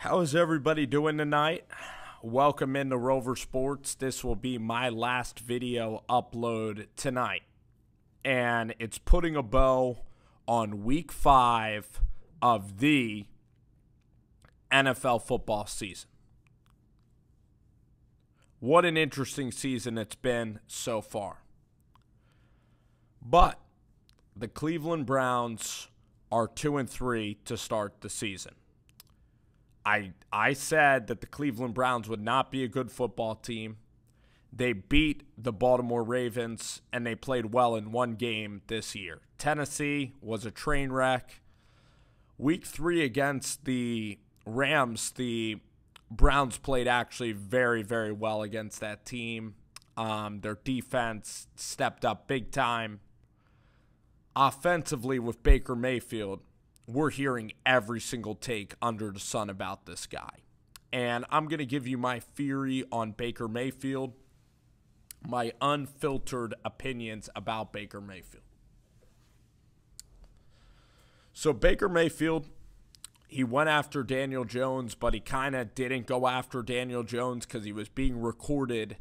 How is everybody doing tonight? Welcome into Rover Sports. This will be my last video upload tonight. And it's putting a bow on week 5 of the NFL football season. What an interesting season it's been so far. But the Cleveland Browns are 2-3 to start the season. I said that the Cleveland Browns would not be a good football team. They beat the Baltimore Ravens, and they played well in one game this year. Tennessee was a train wreck. Week 3 against the Rams, the Browns played actually very, very well against that team. Their defense stepped up big time. Offensively with Baker Mayfield, we're hearing every single take under the sun about this guy. And I'm going to give you my theory on Baker Mayfield, my unfiltered opinions about Baker Mayfield. So Baker Mayfield, he went after Daniel Jones, but he kind of didn't go after Daniel Jones because he was being recorded,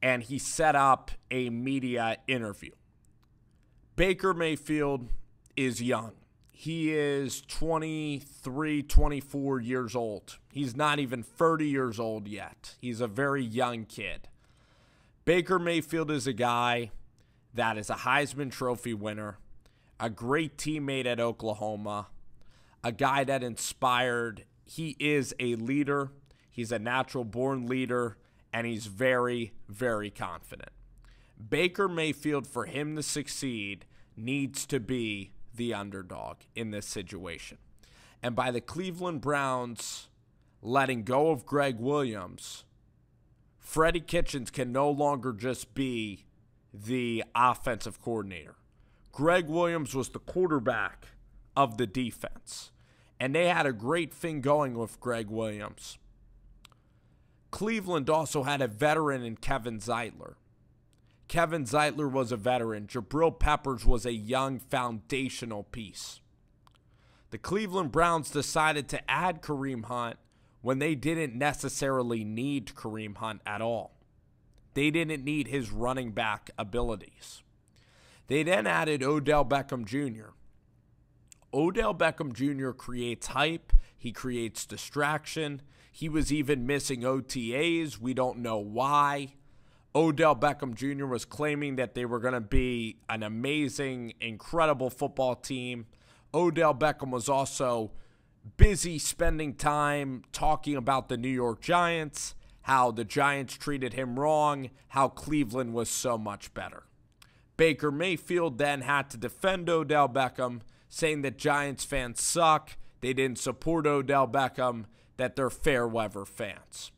and he set up a media interview. Baker Mayfield is young. He is 23, 24 years old. He's not even 30 years old yet. He's a very young kid. Baker Mayfield is a guy that is a Heisman Trophy winner, a great teammate at Oklahoma, a guy that inspired. He is a leader. He's a natural-born leader, and he's very, very confident. Baker Mayfield, for him to succeed, needs to be the underdog in this situation. And by the Cleveland Browns letting go of Greg Williams, Freddie Kitchens can no longer just be the offensive coordinator. Greg Williams was the quarterback of the defense, and they had a great thing going with Greg Williams. Cleveland also had a veteran in Kevin Zeitler. Kevin Zeitler was a veteran. Jabril Peppers was a young foundational piece. The Cleveland Browns decided to add Kareem Hunt when they didn't necessarily need Kareem Hunt at all. They didn't need his running back abilities. They then added Odell Beckham Jr. Odell Beckham Jr. creates hype. He creates distraction. He was even missing OTAs. We don't know why. Odell Beckham Jr. was claiming that they were going to be an amazing, incredible football team. Odell Beckham was also busy spending time talking about the New York Giants, how the Giants treated him wrong, how Cleveland was so much better. Baker Mayfield then had to defend Odell Beckham, saying that Giants fans suck, they didn't support Odell Beckham, that they're fair weather fans.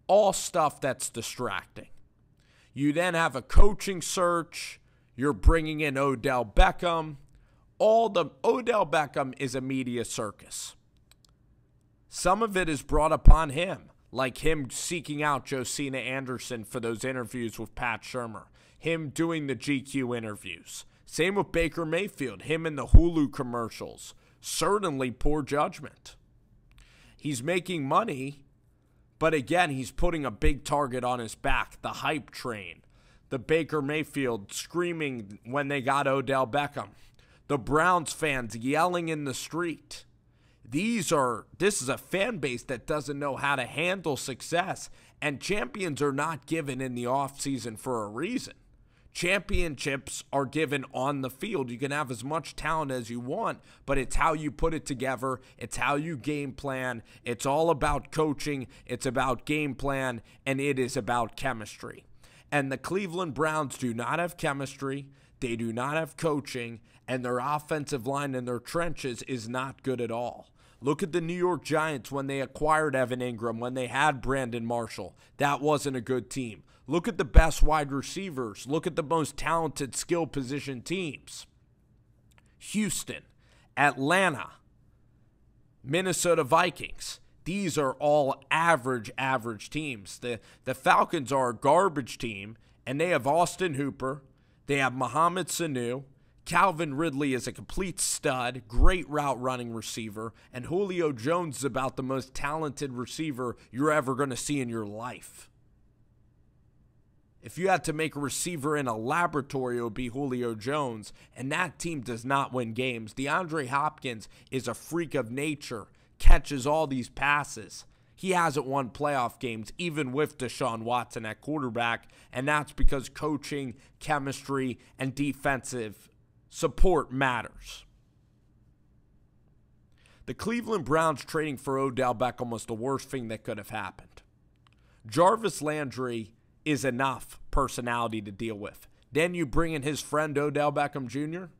All stuff that's distracting. You then have a coaching search. You're bringing in Odell Beckham. Odell Beckham is a media circus. Some of it is brought upon him, like him seeking out Josina Anderson for those interviews with Pat Shurmur, him doing the GQ interviews. Same with Baker Mayfield, him in the Hulu commercials. Certainly poor judgment. He's making money, but again, he's putting a big target on his back, the hype train. The Baker Mayfield screaming when they got Odell Beckham. The Browns fans yelling in the street. This is a fan base that doesn't know how to handle success, and champions are not given in the offseason for a reason. Championships are given on the field. You can have as much talent as you want, but it's how you put it together. It's how you game plan. It's all about coaching. It's about game plan, and it is about chemistry. And the Cleveland Browns do not have chemistry. They do not have coaching, and their offensive line in their trenches is not good at all. Look at the New York Giants when they acquired Evan Ingram, when they had Brandon Marshall. That wasn't a good team. Look at the best wide receivers. Look at the most talented skill position teams. Houston, Atlanta, Minnesota Vikings. These are all average teams. The Falcons are a garbage team, and they have Austin Hooper. They have Mohamed Sanu, Calvin Ridley is a complete stud, great route running receiver, and Julio Jones is about the most talented receiver you're ever going to see in your life. If you had to make a receiver in a laboratory, it would be Julio Jones, and that team does not win games. DeAndre Hopkins is a freak of nature, catches all these passes. He hasn't won playoff games, even with Deshaun Watson at quarterback, and that's because coaching, chemistry, and defensive support matters. The Cleveland Browns trading for Odell Beckham was the worst thing that could have happened. Jarvis Landry is enough personality to deal with. Then you bring in his friend Odell Beckham Jr.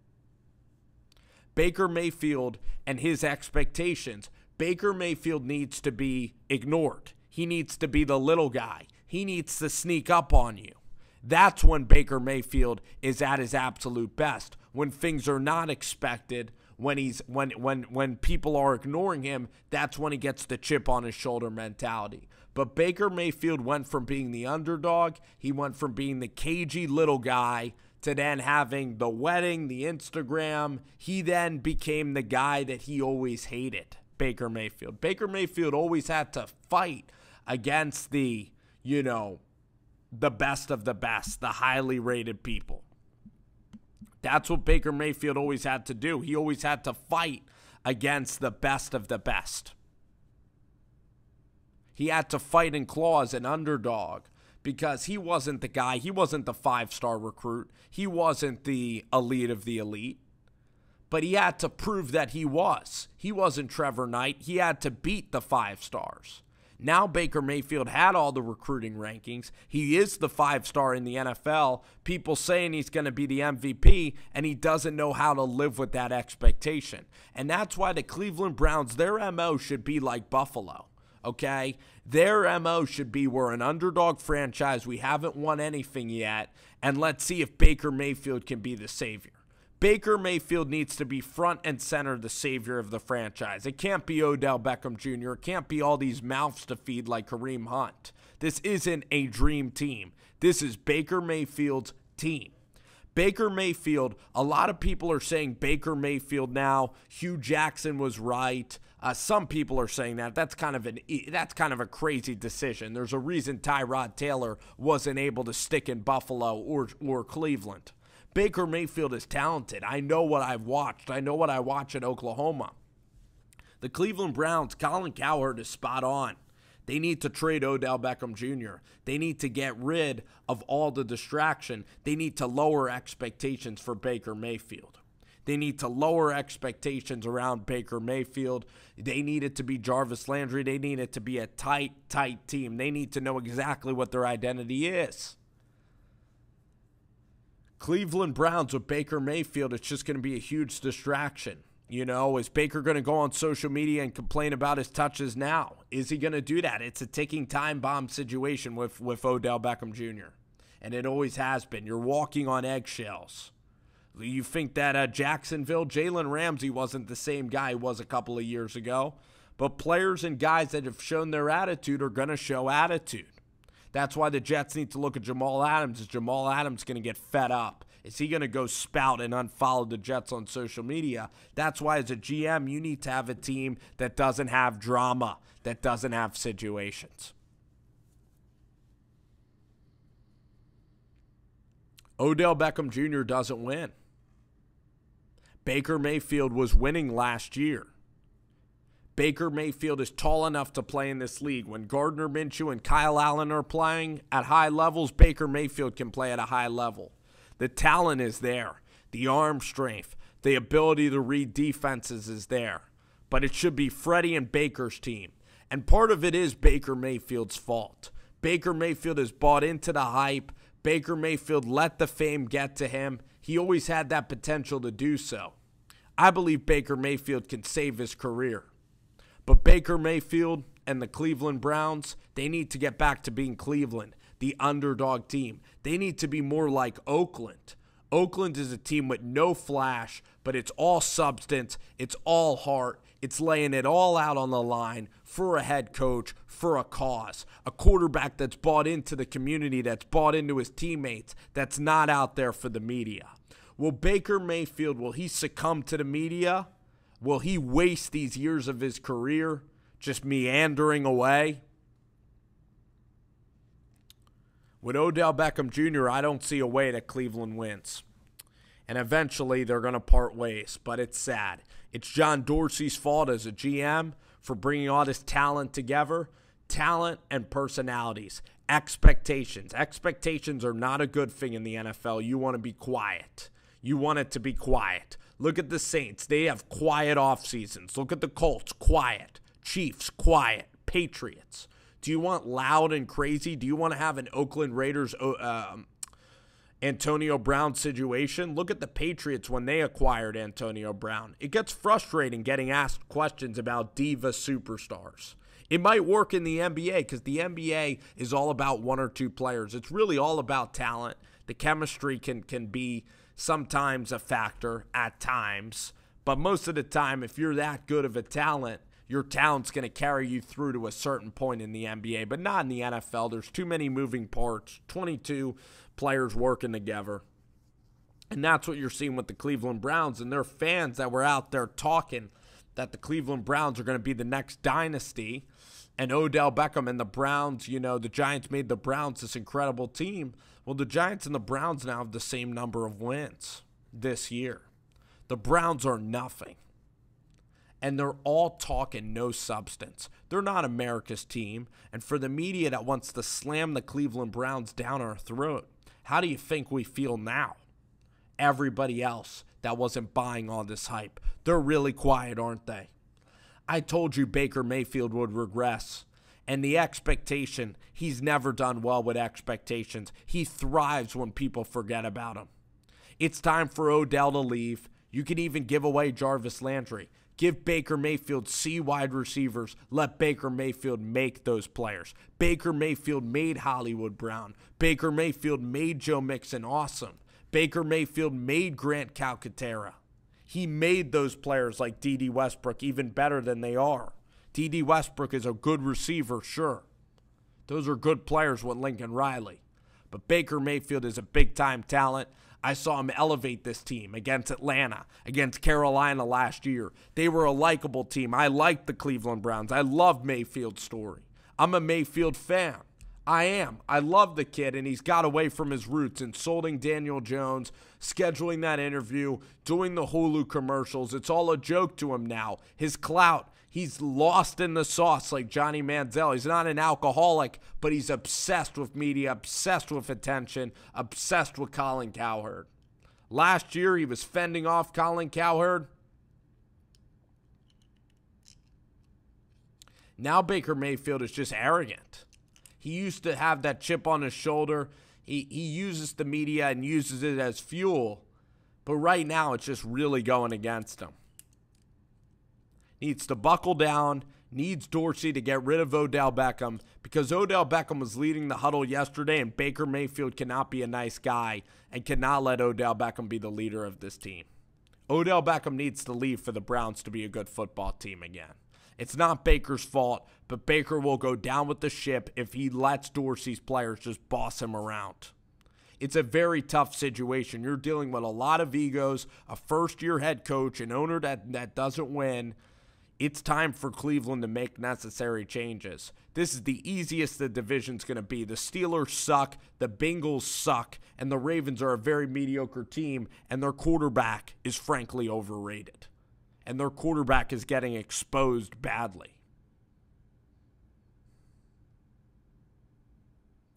Baker Mayfield and his expectations. Baker Mayfield needs to be ignored. He needs to be the little guy. He needs to sneak up on you. That's when Baker Mayfield is at his absolute best. When things are not expected, when people are ignoring him, that's when he gets the chip on his shoulder mentality. But Baker Mayfield went from being the underdog, he went from being the cagey little guy to then having the wedding, the Instagram. He then became the guy that he always hated, Baker Mayfield. Baker Mayfield always had to fight against the best of the best, the highly rated people. That's what Baker Mayfield always had to do. He always had to fight against the best of the best. He had to fight and claw as an underdog because he wasn't the guy. He wasn't the 5-star recruit. He wasn't the elite of the elite. But he had to prove that he was. He wasn't Trevor Knight. He had to beat the 5 stars. Now Baker Mayfield had all the recruiting rankings. He is the 5-star in the NFL. People saying he's going to be the MVP, and he doesn't know how to live with that expectation. And that's why the Cleveland Browns, their MO should be like Buffalo. Okay? Their MO should be, we're an underdog franchise. We haven't won anything yet. And let's see if Baker Mayfield can be the savior. Baker Mayfield needs to be front and center, the savior of the franchise. It can't be Odell Beckham Jr. It can't be all these mouths to feed like Kareem Hunt. This isn't a dream team. This is Baker Mayfield's team. Baker Mayfield, a lot of people are saying Baker Mayfield now. Hugh Jackson was right. Some people are saying that. That's kind of a crazy decision. There's a reason Tyrod Taylor wasn't able to stick in Buffalo or Cleveland. Baker Mayfield is talented. I know what I've watched. I know what I watch at Oklahoma. The Cleveland Browns, Colin Cowherd is spot on. They need to trade Odell Beckham Jr. They need to get rid of all the distraction. They need to lower expectations for Baker Mayfield. They need to lower expectations around Baker Mayfield. They need it to be Jarvis Landry. They need it to be a tight team. They need to know exactly what their identity is. Cleveland Browns with Baker Mayfield, it's just going to be a huge distraction. You know, is Baker going to go on social media and complain about his touches now? Is he going to do that? It's a ticking time bomb situation with Odell Beckham Jr. And it always has been. You're walking on eggshells. You think that Jacksonville, Jalen Ramsey wasn't the same guy he was a couple of years ago. But players and guys that have shown their attitude are going to show attitude. That's why the Jets need to look at Jamal Adams. Is Jamal Adams going to get fed up? Is he going to go spout and unfollow the Jets on social media? That's why as a GM, you need to have a team that doesn't have drama, that doesn't have situations. Odell Beckham Jr. doesn't win. Baker Mayfield was winning last year. Baker Mayfield is tall enough to play in this league. When Gardner Minshew and Kyle Allen are playing at high levels, Baker Mayfield can play at a high level. The talent is there. The arm strength, the ability to read defenses is there. But it should be Freddie and Baker's team. And part of it is Baker Mayfield's fault. Baker Mayfield has bought into the hype. Baker Mayfield let the fame get to him. He always had that potential to do so. I believe Baker Mayfield can save his career. But Baker Mayfield and the Cleveland Browns, they need to get back to being Cleveland, the underdog team. They need to be more like Oakland. Oakland is a team with no flash, but it's all substance, it's all heart. It's laying it all out on the line for a head coach, for a cause. A quarterback that's bought into the community, that's bought into his teammates, that's not out there for the media. Will Baker Mayfield, will he succumb to the media? Will he waste these years of his career just meandering away? With Odell Beckham Jr., I don't see a way that Cleveland wins. And eventually they're going to part ways, but it's sad. It's John Dorsey's fault as a GM for bringing all this talent together. Talent and personalities. Expectations. Expectations are not a good thing in the NFL. You want to be quiet. You want it to be quiet. Look at the Saints. They have quiet off seasons. Look at the Colts. Quiet. Chiefs. Quiet. Patriots. Do you want loud and crazy? Do you want to have an Oakland Raiders Antonio Brown situation? Look at the Patriots when they acquired Antonio Brown. It gets frustrating getting asked questions about diva superstars. It might work in the NBA because the NBA is all about one or two players. It's really all about talent. The chemistry can be sometimes a factor at times, but most of the time, if you're that good of a talent, your talent's going to carry you through to a certain point in the NBA, but not in the NFL. There's too many moving parts, 22 players working together. And that's what you're seeing with the Cleveland Browns and their fans that were out there talking that the Cleveland Browns are going to be the next dynasty. And Odell Beckham and the Browns, the Giants made the Browns this incredible team. Well, the Giants and the Browns now have the same number of wins this year. The Browns are nothing. And they're all talking no substance. They're not America's team. And for the media that wants to slam the Cleveland Browns down our throat, how do you think we feel now? Everybody else that wasn't buying all this hype. They're really quiet, aren't they? I told you Baker Mayfield would regress. And the expectation, he's never done well with expectations. He thrives when people forget about him. It's time for Odell to leave. You can even give away Jarvis Landry. Give Baker Mayfield C wide receivers. Let Baker Mayfield make those players. Baker Mayfield made Hollywood Brown. Baker Mayfield made Joe Mixon awesome. Baker Mayfield made Grant Calcaterra. He made those players like D.D. Westbrook even better than they are. D.D. Westbrook is a good receiver, sure. Those are good players with Lincoln Riley. But Baker Mayfield is a big-time talent. I saw him elevate this team against Atlanta, against Carolina last year. They were a likable team. I liked the Cleveland Browns. I love Mayfield's story. I'm a Mayfield fan. I am. I love the kid, and he's got away from his roots, insulting Daniel Jones, scheduling that interview, doing the Hulu commercials. It's all a joke to him now. His clout, he's lost in the sauce like Johnny Manziel. He's not an alcoholic, but he's obsessed with media, obsessed with attention, obsessed with Colin Cowherd. Last year, he was fending off Colin Cowherd. Now Baker Mayfield is just arrogant. He used to have that chip on his shoulder. He uses the media and uses it as fuel. But right now, it's just really going against him. Needs to buckle down. Needs Dorsey to get rid of Odell Beckham. Because Odell Beckham was leading the huddle yesterday, and Baker Mayfield cannot be a nice guy and cannot let Odell Beckham be the leader of this team. Odell Beckham needs to leave for the Browns to be a good football team again. It's not Baker's fault, but Baker will go down with the ship if he lets Dorsey's players just boss him around. It's a very tough situation. You're dealing with a lot of egos, a first-year head coach, an owner that doesn't win. It's time for Cleveland to make necessary changes. This is the easiest the division's going to be. The Steelers suck, the Bengals suck, and the Ravens are a very mediocre team, and their quarterback is frankly overrated. And their quarterback is getting exposed badly.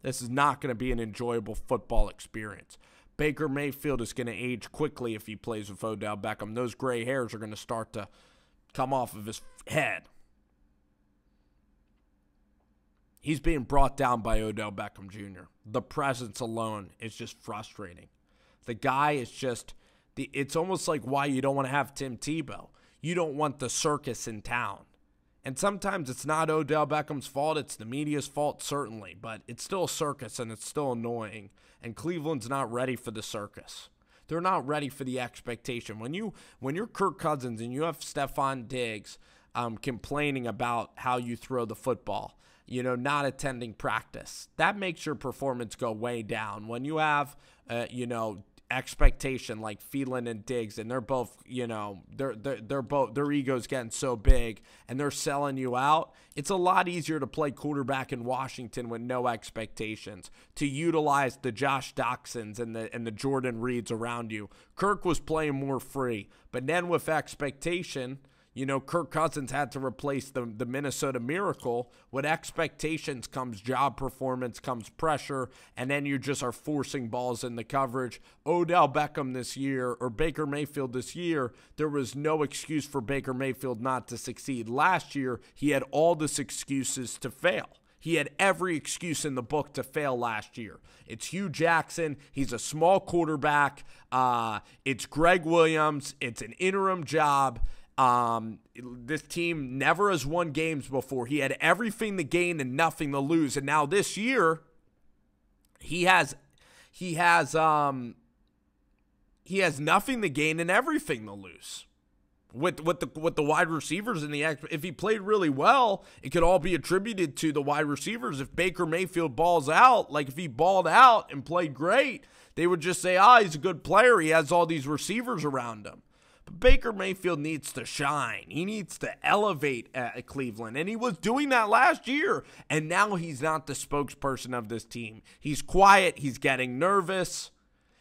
This is not going to be an enjoyable football experience. Baker Mayfield is going to age quickly if he plays with Odell Beckham. Those gray hairs are going to start to come off of his head. He's being brought down by Odell Beckham Jr. The presence alone is just frustrating. The guy is just, it's almost like why you don't want to have Tim Tebow. You don't want the circus in town. And sometimes it's not Odell Beckham's fault. It's the media's fault, certainly. But it's still a circus, and it's still annoying. And Cleveland's not ready for the circus. They're not ready for the expectation. When you're Kirk Cousins and you have Stephon Diggs complaining about how you throw the football, not attending practice, that makes your performance go way down. When you have, expectation like Phelan and Diggs, and they're both, they're both, their egos getting so big and they're selling you out. It's a lot easier to play quarterback in Washington with no expectations, to utilize the Josh Doxsons and the Jordan Reeds around you. Kirk was playing more free, but then with expectation, Kirk Cousins had to replace the Minnesota Miracle. With expectations comes job performance, comes pressure, and then you just are forcing balls in the coverage. Odell Beckham this year, or Baker Mayfield this year, there was no excuse for Baker Mayfield not to succeed. Last year, he had all this excuses to fail. He had every excuse in the book to fail last year. It's Hugh Jackson. He's a small quarterback. It's Greg Williams. It's an interim job. This team never has won games before. He had everything to gain and nothing to lose. And now this year, he has nothing to gain and everything to lose. With the wide receivers and if he played really well, it could all be attributed to the wide receivers. If Baker Mayfield balls out, like if he balled out and played great, they would just say, he's a good player. He has all these receivers around him. Baker Mayfield needs to shine. He needs to elevate at Cleveland, and he was doing that last year, and now he's not the spokesperson of this team. He's quiet. He's getting nervous.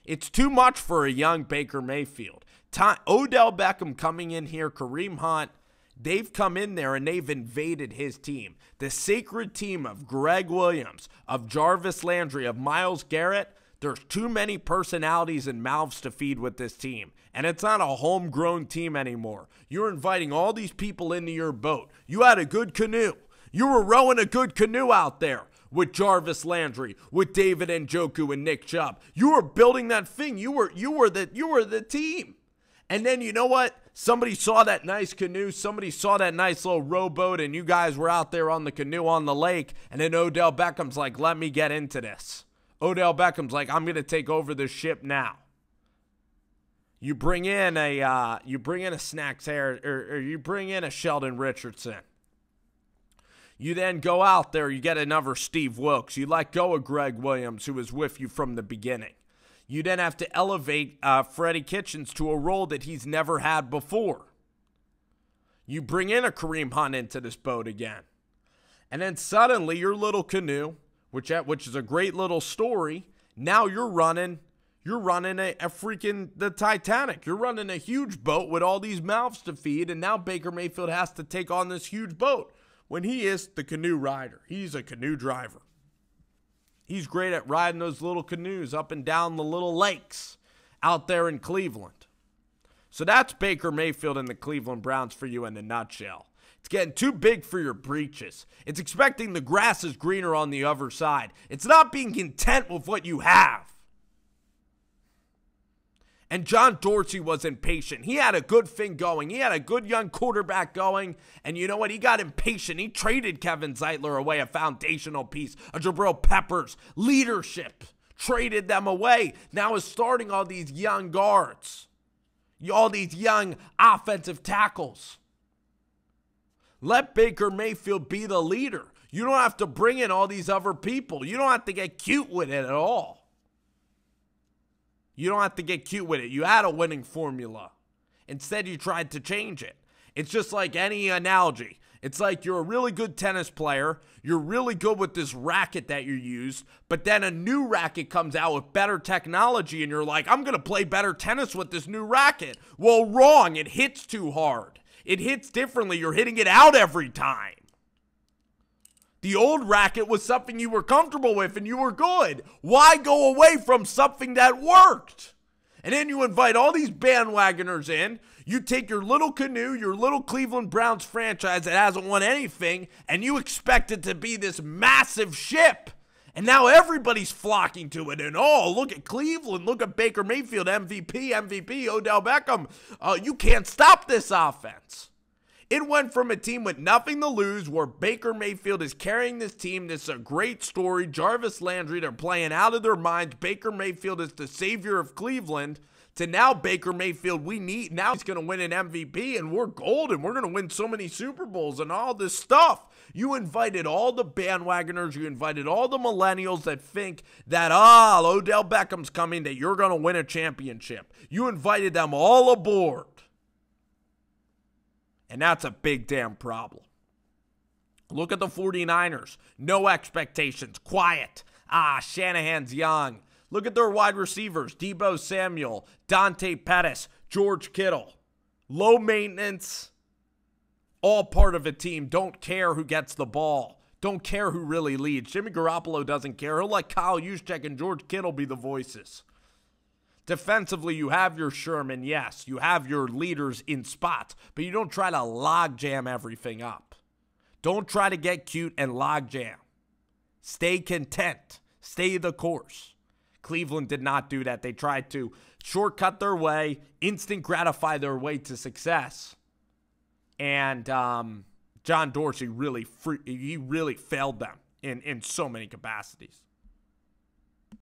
It's too much for a young Baker Mayfield. Odell Beckham coming in here, Kareem Hunt, they've come in there and they've invaded his team. The sacred team of Greg Williams, of Jarvis Landry, of Myles Garrett. There's too many personalities and mouths to feed with this team. And it's not a homegrown team anymore. You're inviting all these people into your boat. You had a good canoe. You were rowing a good canoe out there with Jarvis Landry, with David Njoku and Nick Chubb. You were building that thing. You were the team. And then you know what? Somebody saw that nice canoe. Somebody saw that nice little rowboat, and you guys were out there on the canoe on the lake. And then Odell Beckham's like, let me get into this. Odell Beckham's like, I'm going to take over the ship now. You bring in a Snacks Harris, or you bring in a Sheldon Richardson. You then go out there, you get another Steve Wilkes. You let go of Greg Williams, who was with you from the beginning. You then have to elevate Freddie Kitchens to a role that he's never had before. You bring in a Kareem Hunt into this boat again. And then suddenly your little canoe, which is a great little story, now you're running a freaking the Titanic. You're running a huge boat with all these mouths to feed, and now Baker Mayfield has to take on this huge boat when he is the canoe rider. He's a canoe driver. He's great at riding those little canoes up and down the little lakes out there in Cleveland. So that's Baker Mayfield and the Cleveland Browns for you in a nutshell. It's getting too big for your britches. It's expecting the grass is greener on the other side. It's not being content with what you have. And John Dorsey was impatient. He had a good thing going. He had a good young quarterback going. And you know what? He got impatient. He traded Kevin Zeitler away, a foundational piece, a Jabril Peppers, leadership. Traded them away. Now is starting all these young guards. All these young offensive tackles. Let Baker Mayfield be the leader. You don't have to bring in all these other people. You don't have to get cute with it at all. You don't have to get cute with it. You had a winning formula. Instead, you tried to change it. It's just like any analogy. It's like you're a really good tennis player. You're really good with this racket that you use, but then a new racket comes out with better technology, and you're like, I'm going to play better tennis with this new racket. Well, wrong. It hits too hard. It hits differently. You're hitting it out every time. The old racket was something you were comfortable with and you were good. Why go away from something that worked? And then you invite all these bandwagoners in. You take your little canoe, your little Cleveland Browns franchise that hasn't won anything, and you expect it to be this massive ship. And now everybody's flocking to it. And look at Cleveland. Look at Baker Mayfield, MVP, Odell Beckham. You can't stop this offense. It went from a team with nothing to lose, where Baker Mayfield is carrying this team. This is a great story. Jarvis Landry, they're playing out of their minds. Baker Mayfield is the savior of Cleveland. to now Baker Mayfield, now he's going to win an MVP and we're golden. We're going to win so many Super Bowls and all this stuff. You invited all the bandwagoners. You invited all the millennials that think that, Odell Beckham's coming, that you're going to win a championship. You invited them all aboard. And that's a big damn problem. Look at the 49ers. No expectations. Quiet. Shanahan's young. Look at their wide receivers. Deebo Samuel, Dante Pettis, George Kittle. Low maintenance. All part of a team. Don't care who gets the ball. Don't care who really leads. Jimmy Garoppolo doesn't care. He'll let Kyle Juszczyk and George Kittle be the voices. Defensively, you have your Sherman. Yes, you have your leaders in spots. But you don't try to logjam everything up. Don't try to get cute and logjam. Stay content. Stay the course. Cleveland did not do that. They tried to shortcut their way, instant gratify their way to success. And John Dorsey really failed them in so many capacities.